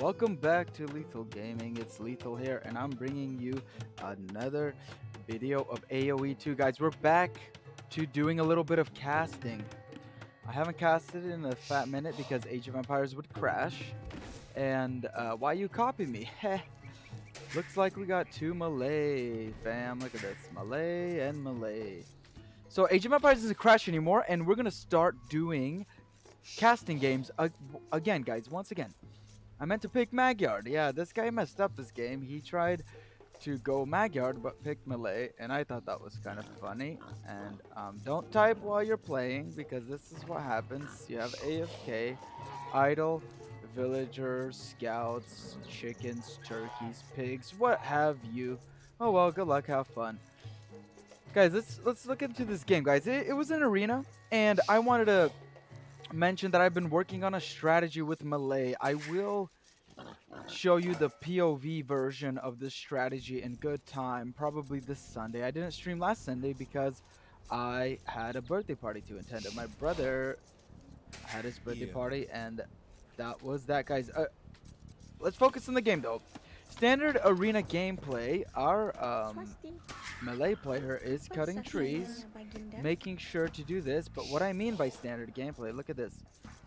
welcome back to Lethal Gaming. It's Lethal here, and I'm bringing you another video of AOE 2. Guys, we're back to doing a little bit of casting. I haven't casted in a fat minute because Age of Empires would crash. And why you copy me? Heh. Looks like we got two Malay, fam. Look at this. Malay and Malay. So Age of Empires doesn't crash anymore, and we're going to start doing casting games again, guys. Once again. I meant to pick Magyard. Yeah, this guy messed up this game. He tried to go Magyard but picked Malay, and I thought that was kind of funny. And don't type while you're playing because this is what happens. You have AFK, idle, villagers, scouts, chickens, turkeys, pigs, what have you. Oh well, good luck, have fun. Guys, let's look into this game, guys. It was an arena, and I wanted to mention that I've been working on a strategy with Malay. I will show you the POV version of this strategy in good time, probably this Sunday. I didn't stream last Sunday because I had a birthday party to attend. My brother had his birthday party, and that was that, guys. Let's focus on the game though. Standard arena gameplay. Our Malay player is cutting trees, making sure to do this. But what I mean by standard gameplay, look at this.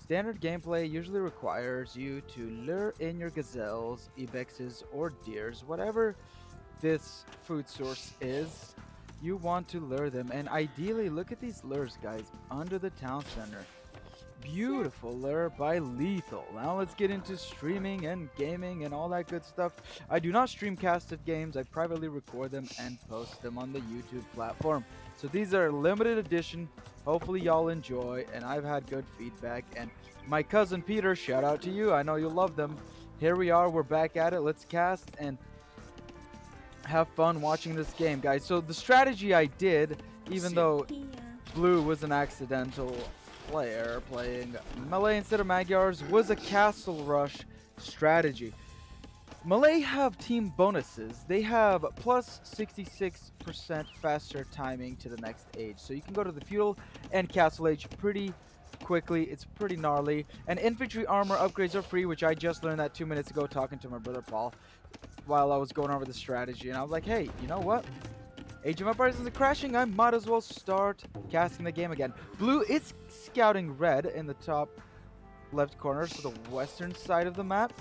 Standard gameplay usually requires you to lure in your gazelles, ibexes, or deers, whatever this food source is. You want to lure them, and ideally, look at these lures, guys, under the town center. Beautiful lure by Lethal. Now let's get into streaming and gaming and all that good stuff. I do not stream casted games. I privately record them and post them on the YouTube platform. So these are limited edition. Hopefully y'all enjoy, and I've had good feedback. And my cousin Peter, shout out to you. I know you love them. Here we are. We're back at it. Let's cast and have fun watching this game, guys. So the strategy I did, even though Blue was an accidental player playing Malay instead of Magyars, was a castle rush strategy. Malay have team bonuses. They have plus 66% faster timing to the next age. So you can go to the feudal and castle age pretty quickly. It's pretty gnarly. And infantry armor upgrades are free, which I just learned that 2 minutes ago talking to my brother Paul while I was going over the strategy. And I was like, hey, you know what? Age of Empires isn't crashing. I might as well start casting the game again. Blue is scouting red in the top left corner, so the western side of the map.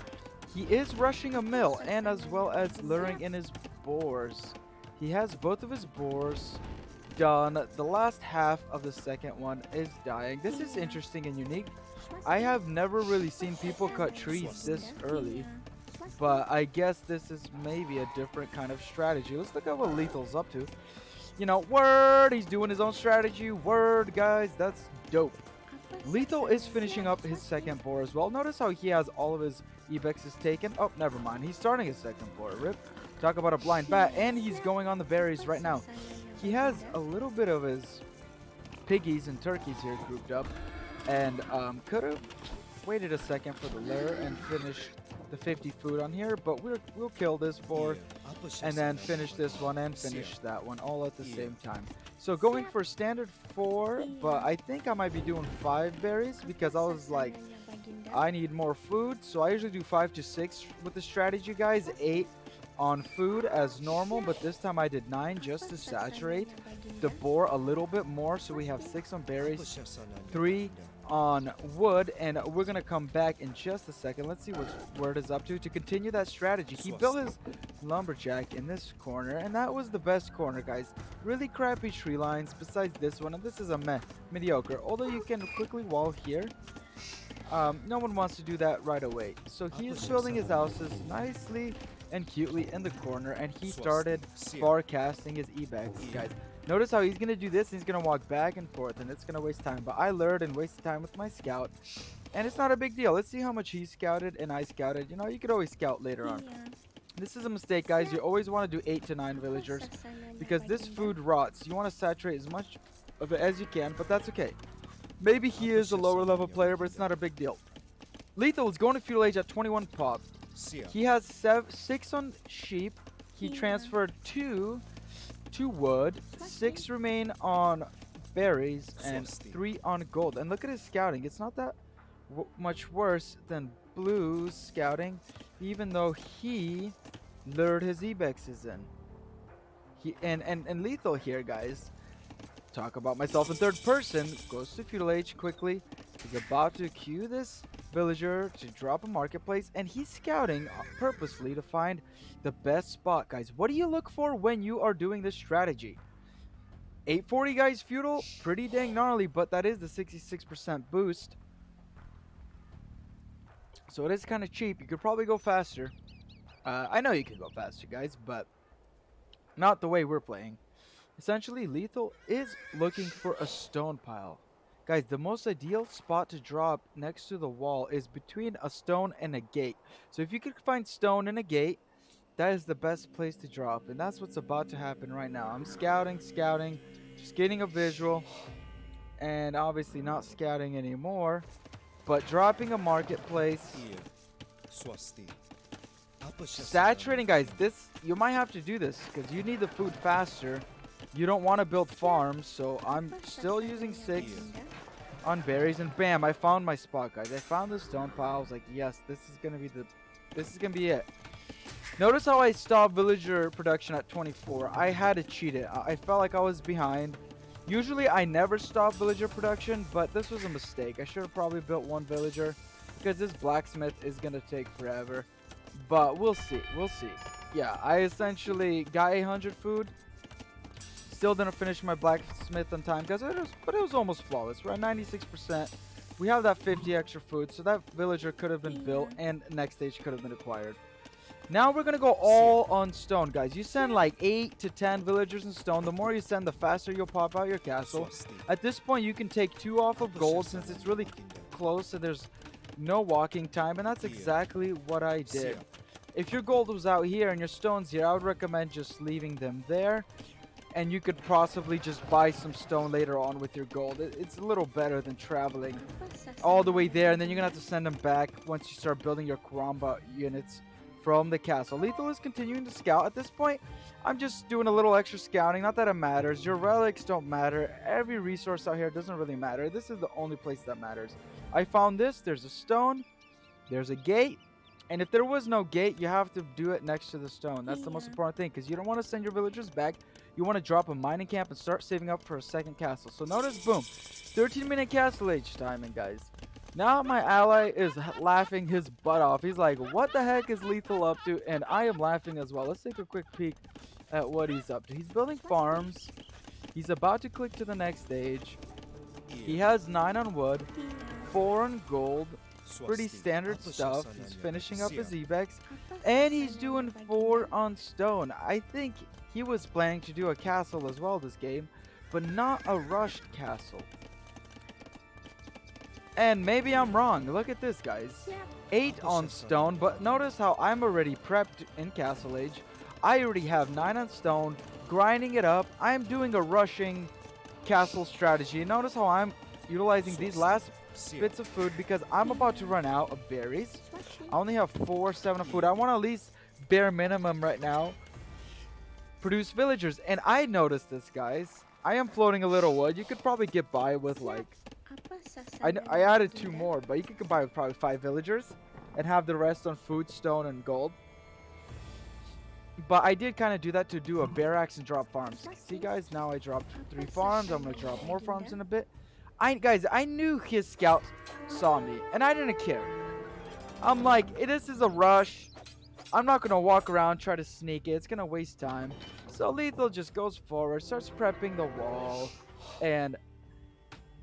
He is rushing a mill and as well as luring in his boars. He has both of his boars done. The last half of the second one is dying. This is interesting and unique. I have never really seen people cut trees this early, but I guess this is maybe a different kind of strategy. Let's look at what Lethal's up to. You know, word, he's doing his own strategy. Word, guys, that's dope. Lethal is finishing up his second boar as well. Notice how he has all of his ebexes taken. Oh, never mind. He's starting his second boar. Rip. Talk about a blind bat. And he's going on the berries right now. He has a little bit of his piggies and turkeys here grouped up. And could have waited a second for the lure and finished the 50 food on here, but we'll kill this boar and then finish this one and finish that one all at the same time. So going for standard 4, but I think I might be doing 5 berries because I was like, I need more food. So I usually do 5 to 6 with the strategy, guys. 8 on food as normal, but this time I did 9 just to saturate the boar a little bit more. So we have 6 on berries, 3 on wood, and we're gonna come back in just a second. Let's see where it is up to continue that strategy. He built his lumberjack in this corner, and that was the best corner, guys. Really crappy tree lines besides this one, and this is a mediocre, although you can quickly wall here. No one wants to do that right away, so he is building his houses nicely and cutely in the corner, and he started forecasting his ebex, guys. Notice how he's going to do this, and he's going to walk back and forth, and it's going to waste time. But I lured and wasted time with my scout, and it's not a big deal. Let's see how much he scouted and I scouted. You know, you could always scout later on. This is a mistake, guys. You always want to do 8 to 9 villagers because this food rots. You want to saturate as much of it as you can, but that's okay. Maybe he is a lower level player, but it's not a big deal. Lethal is going to feudal age at 21 pop. He has 6 on sheep. He transferred 2 to wood, 6 remain on berries, and 3 on gold. And look at his scouting. It's not that much worse than Blue's scouting. even though he lured his Ebexes in. And Lethal here, guys. Talk about myself in third person. Goes to Feudal Age quickly. He's about to queue this villager to drop a marketplace, and he's scouting purposely to find the best spot, guys. What do you look for when you are doing this strategy? 840, guys, Feudal, pretty dang gnarly, but that is the 66% boost. So it is kind of cheap. You could probably go faster. I know you can go faster, guys, but not the way we're playing. Essentially, Lethal is looking for a stone pile. Guys, the most ideal spot to drop next to the wall is between a stone and a gate. So if you could find stone and a gate, that is the best place to drop. And that's what's about to happen right now. I'm scouting, just getting a visual. And obviously not scouting anymore, but dropping a marketplace. Saturating, guys. This, you might have to do this because you need the food faster. You don't want to build farms, so I'm still using 6 on berries, and bam, I found my spot, guys. I found the stone pile. I was like, yes, this is gonna be it. Notice how I stopped villager production at 24. I had to cheat it. I felt like I was behind. Usually I never stop villager production, but this was a mistake. I should have probably built 1 villager because this blacksmith is gonna take forever. But we'll see. Yeah, I essentially got 800 food. Still didn't finish my blacksmith on time, guys. But it was almost flawless. We're at 96%. We have that 50 extra food, so that villager could have been built, and next stage could have been acquired. Now we're gonna go all on stone, guys. You send like 8 to 10 villagers in stone. The more you send, the faster you'll pop out your castle. At this point, you can take 2 off of gold since it's really close, so there's no walking time, and that's exactly what I did. If your gold was out here and your stones here, I would recommend just leaving them there. And you could possibly just buy some stone later on with your gold. It's a little better than traveling all the way there, and then you're gonna have to send them back once you start building your Karamba units from the castle. Lethal is continuing to scout. At this point, I'm just doing a little extra scouting. Not that it matters. Your relics don't matter. Every resource out here doesn't really matter. This is the only place that matters. I found this. There's a stone. There's a gate. And if there was no gate, you have to do it next to the stone. That's the most important thing, because you don't want to send your villagers back. You want to drop a mining camp and start saving up for a second castle. So notice, boom, 13-minute castle age timing, guys. Now my ally is laughing his butt off. He's like, what the heck is Lethal up to? And I am laughing as well. Let's take a quick peek at what he's up to. He's building farms. He's about to click to the next stage. He has 9 on wood, 4 on gold. Pretty standard stuff. He's finishing up his Ebex. And he's doing 4 on stone. I think he was planning to do a castle as well this game, but not a rushed castle. And maybe I'm wrong. Look at this, guys. 8 on stone, but notice how I'm already prepped in Castle Age. I already have 9 on stone, grinding it up. I'm doing a rushing castle strategy. Notice how I'm utilizing these last bits of food because I'm about to run out of berries. I only have 7 of food. I want to at least bare minimum right now produce villagers. And I noticed this, guys. I am floating a little wood. You could probably get by with like, I added 2 more, but you could get by with probably 5 villagers and have the rest on food, stone, and gold. But I did kind of do that to do a barracks and drop farms. See, guys, now I dropped 3 farms. I'm going to drop more farms in a bit. Guys, I knew his scout saw me, and I didn't care. I'm like, this is a rush. I'm not going to walk around, try to sneak it. It's going to waste time. So Lethal just goes forward, starts prepping the wall, and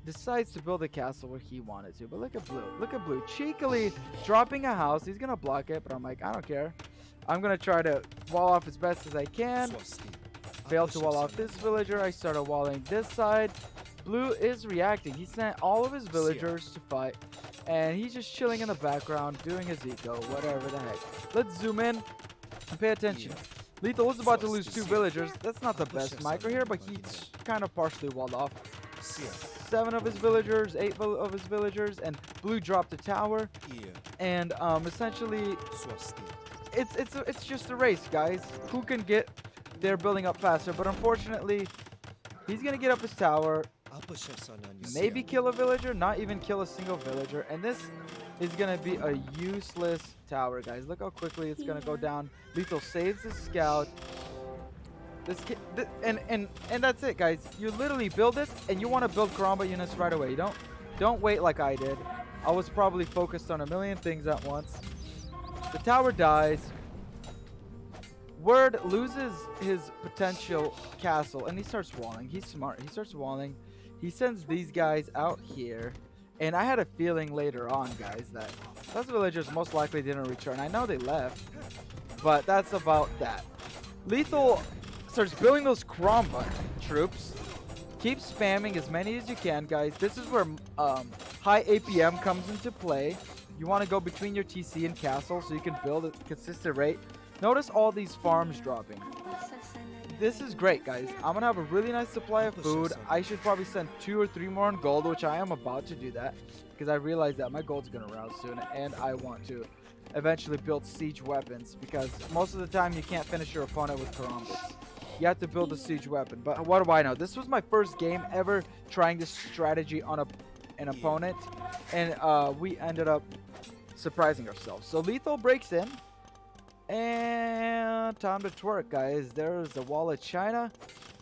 decides to build a castle where he wanted to. But look at Blue. Look at Blue. Cheekily dropping a house. He's going to block it, but I'm like, I don't care. I'm going to try to wall off as best as I can. Failed to wall off this villager. I started walling this side. Blue is reacting. He sent all of his villagers to fight. And he's just chilling in the background, doing his eco, whatever the heck. Let's zoom in and pay attention. Lethal was about to lose 2 villagers. That's not the best micro here, but he's kind of partially walled off. 7 of his villagers, 8 of his villagers, and Blue dropped a tower. And essentially, it's just a race, guys. Who can get their building up faster? But unfortunately, he's gonna get up his tower. Maybe kill a villager, not even kill a single villager. And this is going to be a useless tower, guys. Look how quickly it's going to go down. Lethal saves the scout. And that's it, guys. You literally build this, and you want to build Karamba units right away. You don't wait like I did. I was probably focused on a million things at once. The tower dies. Word loses his potential castle, and he starts walling. He's smart. He starts walling. He sends these guys out here. And I had a feeling later on, guys, that those villagers most likely didn't return. I know they left, but that's about that. Lethal starts building those Karamba troops. Keep spamming as many as you can, guys. This is where high APM comes into play. You want to go between your TC and castle so you can build at a consistent rate. Notice all these farms dropping. This is great, guys. I'm going to have a really nice supply of food. I should probably send 2 or 3 more in gold, which I am about to do that. Because I realize that my gold's going to rouse soon. And I want to eventually build siege weapons. Because most of the time you can't finish your opponent with karambits. You have to build a siege weapon. But what do I know? This was my first game ever trying this strategy on an opponent. And we ended up surprising ourselves. So Lethal breaks in. And time to twerk, guys. There's the wall of China.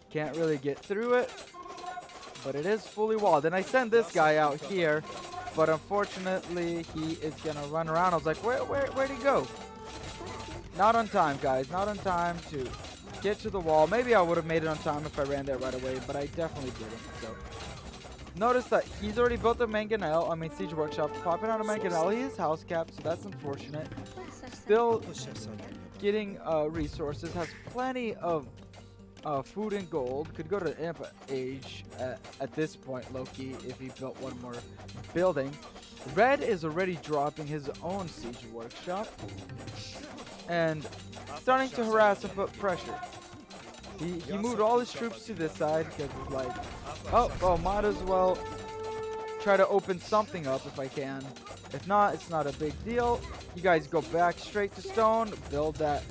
Can't really get through it, but it is fully walled. And I send this guy out here, but unfortunately he is gonna run around. I was like, where'd he go? Not on time, guys. Not on time to get to the wall. Maybe I would have made it on time if I ran there right away, but I definitely didn't. So notice that he's already built a mangonel. I mean, siege workshop. Popping out a mangonel. He is house capped, so that's unfortunate. Still getting resources. Has plenty of food and gold. Could go to the Imp age at this point, low-key, if he built one more building. Red is already dropping his own siege workshop and starting to harass and put pressure. He moved all his troops to this side because he's like, oh, well, might as well try to open something up if I can. If not, it's not a big deal. You guys go back straight to stone, build that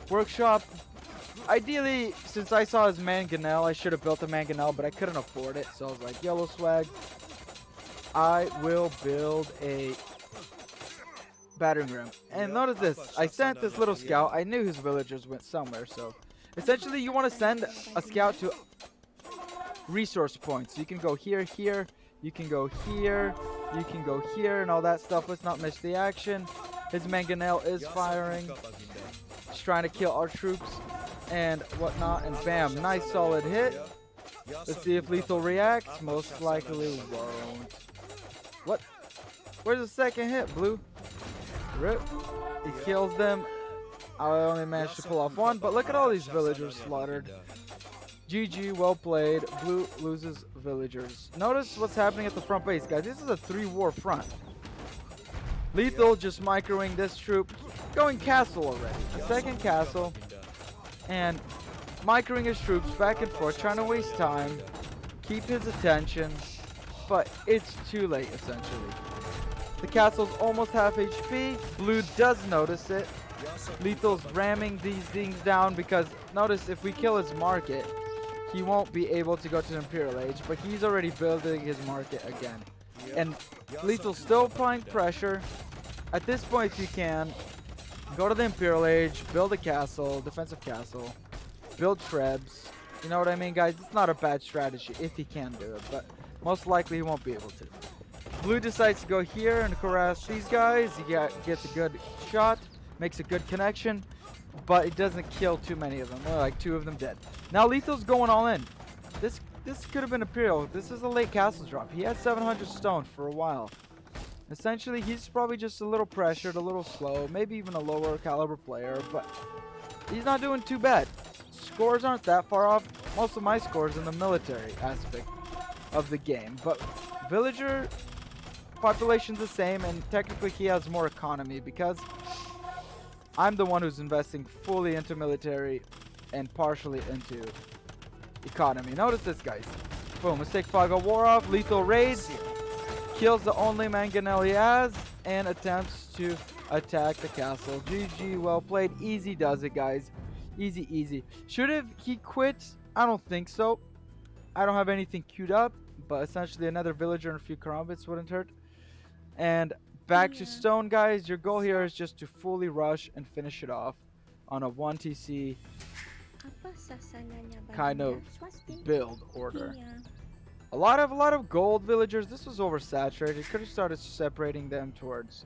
workshop. Ideally, since I saw his mangonel, I should have built a mangonel, but I couldn't afford it. So I was like, yellow swag, I will build a battering ram. And notice this, I sent this little scout. I knew his villagers went somewhere, so essentially you want to send a scout to resource points. You can go here, here, you can go here, you can go here, and all that stuff. Let's not miss the action. His mangonel is firing. He's trying to kill our troops and whatnot, and bam, nice solid hit. Let's see if Lethal reacts. Most likely won't. What? Where's the second hit, Blue? Rip. He kills them. I only managed to pull off one, but look at all these villagers slaughtered. GG, well played. Blue loses villagers. Notice what's happening at the front base, guys. This is a 3-war front. Lethal just microing this troop. Going castle already. A second castle. And microing his troops back and forth. Trying to waste time. Keep his attention. But it's too late, essentially. The castle's almost half HP. Blue does notice it. Lethal's ramming these things down because, notice, if we kill his market, he won't be able to go to the Imperial Age, but he's already building his market again. And Lethal's still applying pressure. At this point, if you can, go to the Imperial Age, build a castle, defensive castle, build trebs. You know what I mean, guys? It's not a bad strategy if he can do it, but most likely he won't be able to. Blue decides to go here and harass these guys. He gets a good shot, makes a good connection, but it doesn't kill too many of them. Like 2 of them dead. Now Lethal's going all in. This could have been Imperial. This is a late castle drop. He had 700 stone for a while. Essentially, he's probably just a little pressured, a little slow, maybe even a lower caliber player, but he's not doing too bad. Scores aren't that far off. Most of my scores in the military aspect of the game, but villager population's the same, and technically he has more economy because I'm the one who's investing fully into military and partially into economy. Notice this, guys. Boom, mistake fog of war off. Lethal raids, kills the only mangonel he has, and attempts to attack the castle. GG, well played. Easy does it, guys. Easy, easy. Should have he quit? I don't think so. I don't have anything queued up, but essentially another villager and a few karambits wouldn't hurt. And back to Yeah. stone, guys. Your goal here is just to fully rush and finish it off on a 1 TC Apa sasananya kind baginda? of Swasti. build order. Iya. A lot of gold villagers. This was oversaturated. Could have started separating them towards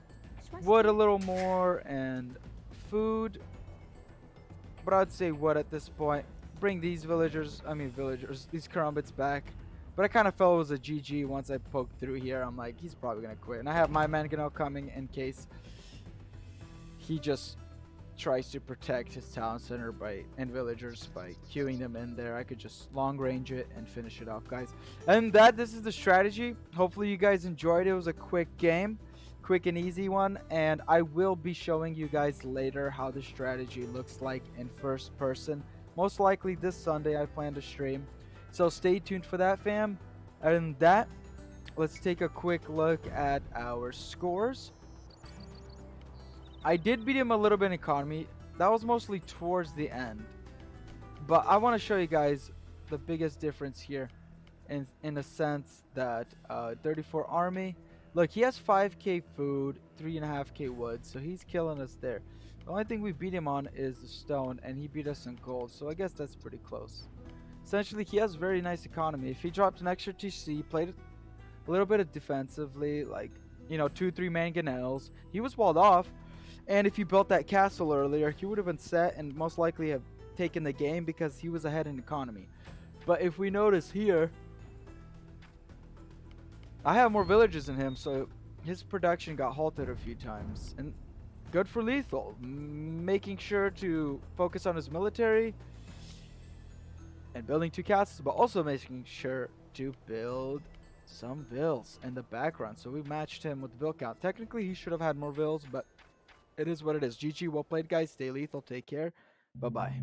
wood a Swasti. little more and food. But I'd say wood at this point. Bring these villagers, these Karumbits back. But I kind of felt it was a GG once I poked through here. I'm like, he's probably going to quit. And I have my Mangonel coming in case he just tries to protect his town center and villagers by queuing them in there. I could just long range it and finish it off, guys. And this is the strategy. Hopefully you guys enjoyed it. It was a quick game, quick and easy one, and I will be showing you guys later how the strategy looks like in first person. Most likely this Sunday I plan to stream, so stay tuned for that, fam. And let's take a quick look at our scores. I did beat him a little bit in economy. That was mostly towards the end. But I want to show you guys the biggest difference here in a sense that 34 army. Look, he has 5k food, 3.5k wood, so he's killing us there. The only thing we beat him on is the stone, and he beat us in gold, so I guess that's pretty close. Essentially, he has very nice economy. If he dropped an extra TC, played it a little bit of defensively, like, 2-3 mangonels, he was walled off. And if he built that castle earlier, he would have been set and most likely have taken the game because he was ahead in economy. But if we notice here, I have more villagers than him, so his production got halted a few times. And good for Lethal, making sure to focus on his military and building 2 castles, but also making sure to build some vills in the background. So we matched him with vill count. Technically, he should have had more vills, but it is what it is. GG, well played, guys. Stay lethal. Take care. Bye-bye.